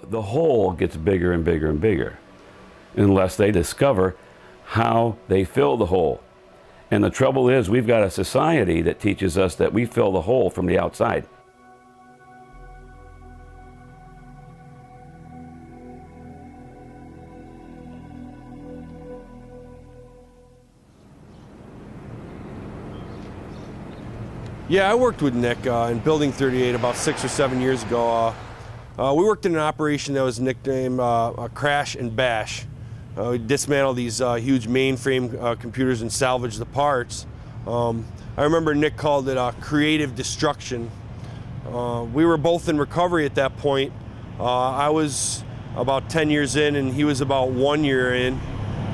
the hole gets bigger and bigger and bigger unless they discover how they fill the hole. And the trouble is, we've got a society that teaches us that we fill the hole from the outside. Yeah, I worked with Nick in Building 38 about 6 or 7 years ago. We worked in an operation that was nicknamed Crash and Bash. We dismantled these huge mainframe computers and salvaged the parts. I remember Nick called it creative destruction. We were both in recovery at that point. I was about 10 years in and he was about 1 year in.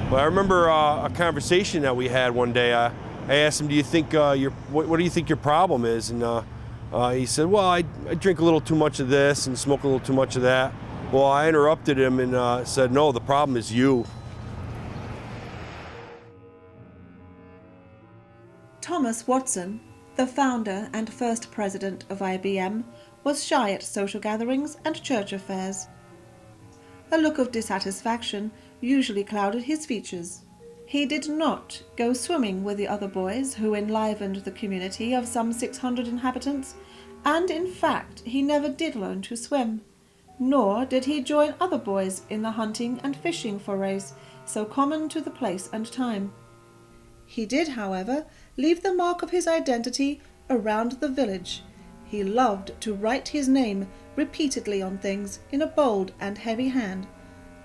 But I remember a conversation that we had one day. I asked him, "Do you think what do you think your problem is?" And he said, "Well, I drink a little too much of this and smoke a little too much of that." Well, I interrupted him and said, "No, the problem is you." Thomas Watson, the founder and first president of IBM, was shy at social gatherings and church affairs. A look of dissatisfaction usually clouded his features. He did not go swimming with the other boys who enlivened the community of some 600 inhabitants, and in fact he never did learn to swim. Nor did he join other boys in the hunting and fishing forays so common to the place and time. He did, however, leave the mark of his identity around the village. He loved to write his name repeatedly on things in a bold and heavy hand,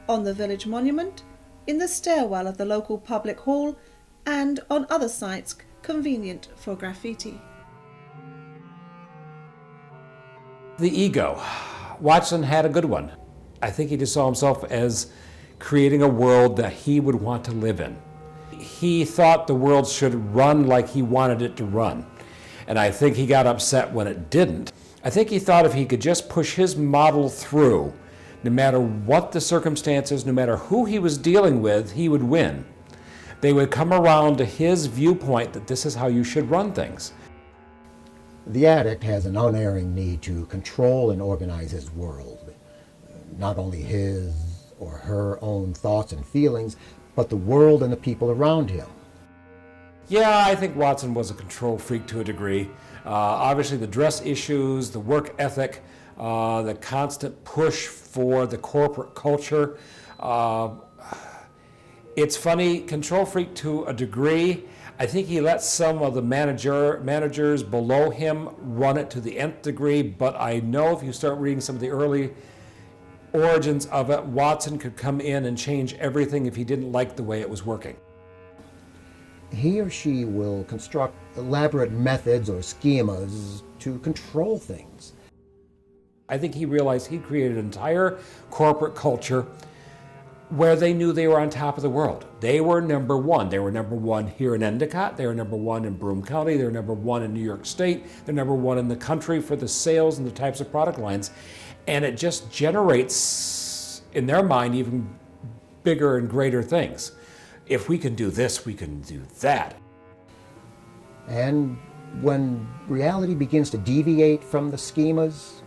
on the village monument, in the stairwell of the local public hall, and on other sites convenient for graffiti. The ego. Watson had a good one. I think he just saw himself as creating a world that he would want to live in. He thought the world should run like he wanted it to run. And I think he got upset when it didn't. I think he thought if he could just push his model through, no matter what the circumstances, no matter who he was dealing with, he would win. They would come around to his viewpoint that this is how you should run things. The addict has an unerring need to control and organize his world. Not only his or her own thoughts and feelings, but the world and the people around him. Yeah, I think Watson was a control freak to a degree. Obviously the dress issues, the work ethic, the constant push for the corporate culture. It's funny, control freak to a degree. I think he let some of the managers below him run it to the nth degree, but I know if you start reading some of the early origins of it, Watson could come in and change everything if he didn't like the way it was working. He or she will construct elaborate methods or schemas to control things. I think he realized he created an entire corporate culture where they knew they were on top of the world. They were number one. They were number one here in Endicott. They were number one in Broome County. They were number one in New York State. They're number one in the country for the sales and the types of product lines. And it just generates, in their mind, even bigger and greater things. If we can do this, we can do that. And when reality begins to deviate from the schemas,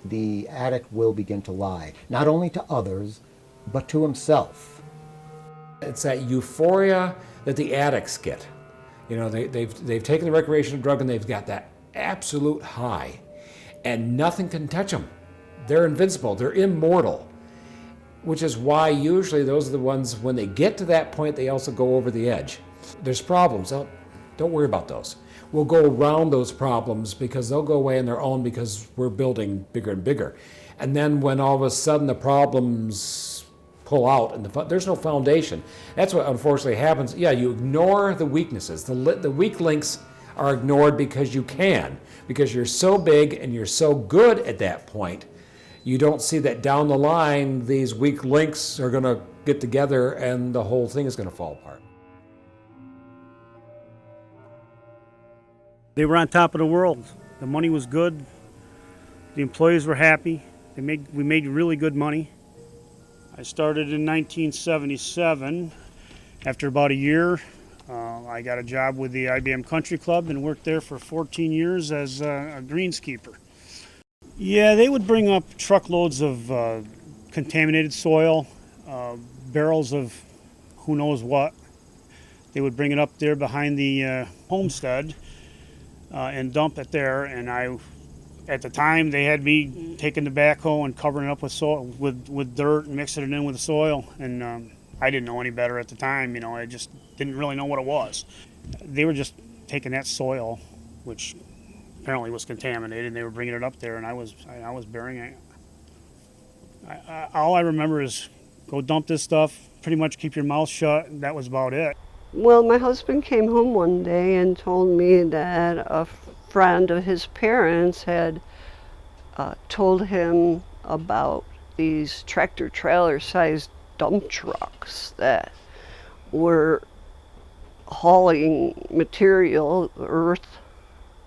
the addict will begin to lie, not only to others, but to himself. It's that euphoria that the addicts get. You know, they've taken the recreational drug and they've got that absolute high, and nothing can touch them. They're invincible, they're immortal, which is why usually those are the ones, when they get to that point, they also go over the edge. There's problems, don't worry about those. We'll go around those problems because they'll go away on their own because we're building bigger and bigger. And then when all of a sudden the problems pull out and there's no foundation, that's what unfortunately happens. Yeah, you ignore the weaknesses. The weak links are ignored because you can, because you're so big and you're so good at that point. You don't see that down the line these weak links are going to get together and the whole thing is going to fall apart. They were on top of the world. The money was good. The employees were happy. We made really good money. I started in 1977. After about a year, I got a job with the IBM Country Club and worked there for 14 years as a greenskeeper. Yeah, they would bring up truckloads of contaminated soil, barrels of who knows what. They would bring it up there behind the homestead and dump it there. And at the time, they had me taking the backhoe and covering it up with soil, with dirt, and mixing it in with the soil. And I didn't know any better at the time. I just didn't really know what it was. They were just taking that soil, which apparently was contaminated, and they were bringing it up there, and I was burying it. All I remember is go dump this stuff, pretty much keep your mouth shut, and that was about it. Well, my husband came home one day and told me that a friend of his parents had told him about these tractor-trailer-sized dump trucks that were hauling material, earth,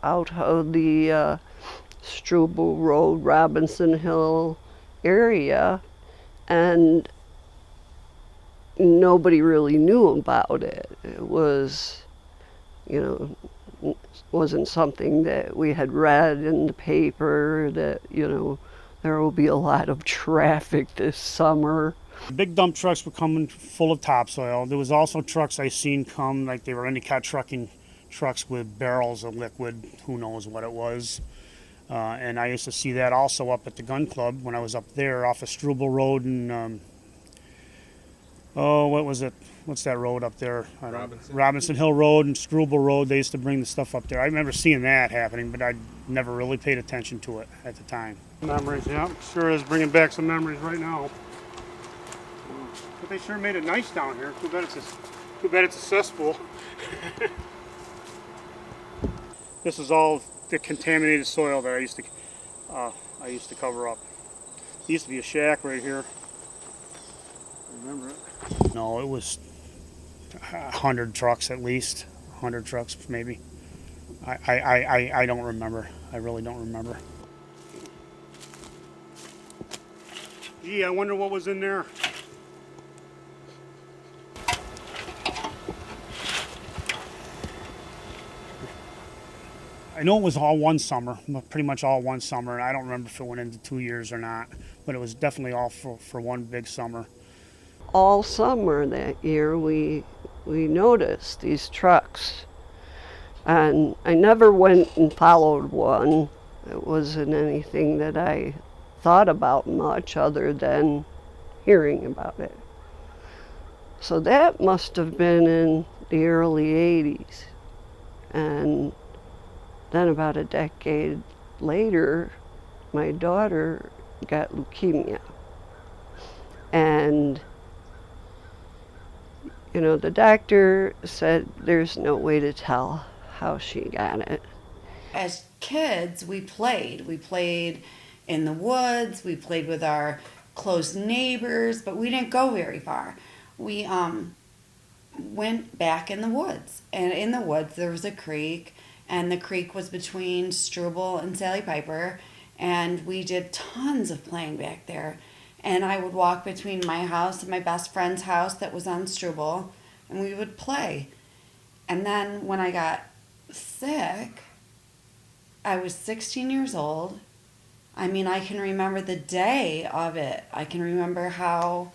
out of the Struble Road, Robinson Hill area, and nobody really knew about it. It was, wasn't something that we had read in the paper that, there will be a lot of traffic this summer. Big dump trucks were coming full of topsoil. There was also trucks I seen come, like they were Endicott trucking trucks with barrels of liquid, who knows what it was. And I used to see that also up at the gun club when I was up there off of Struble Road and what was it? What's that road up there? Robinson Hill Road and Struble Road. They used to bring the stuff up there. I remember seeing that happening, but I never really paid attention to it at the time. Memories, yeah. Sure is bringing back some memories right now. But they sure made it nice down here. Too bad it's a cesspool. This is all the contaminated soil that I used to cover up. There used to be a shack right here. Remember it? No, it was 100 trucks at least. 100 trucks maybe. I don't remember. I really don't remember. Gee, I wonder what was in there. I know it was all one summer, pretty much all one summer. I don't remember if it went into 2 years or not, but it was definitely all for one big summer. All summer that year, we noticed these trucks, and I never went and followed one. It wasn't anything that I thought about much other than hearing about it. So that must have been in the early 80s. And then about a decade later, my daughter got leukemia. And, the doctor said there's no way to tell how she got it. As kids, we played. We played in the woods, we played with our close neighbors, but we didn't go very far. We went back in the woods. And in the woods, there was a creek, and the creek was between Struble and Sally Piper, and we did tons of playing back there. And I would walk between my house and my best friend's house that was on Struble, and we would play. And then when I got sick, I was 16 years old. I mean, I can remember the day of it. I can remember how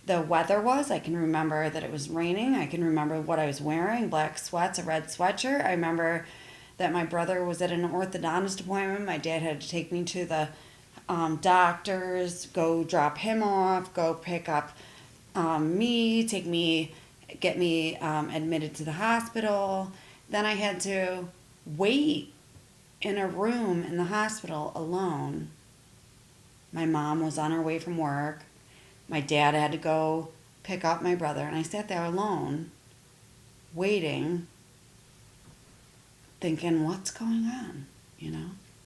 the weather was. I can remember that it was raining. I can remember what I was wearing, black sweats, a red sweatshirt. I remember that my brother was at an orthodontist appointment. My dad had to take me to the doctors, go drop him off, go pick up me, get me admitted to the hospital. Then I had to wait in a room in the hospital alone. My mom was on her way from work. My dad had to go pick up my brother, and I sat there alone, waiting, thinking, what's going on,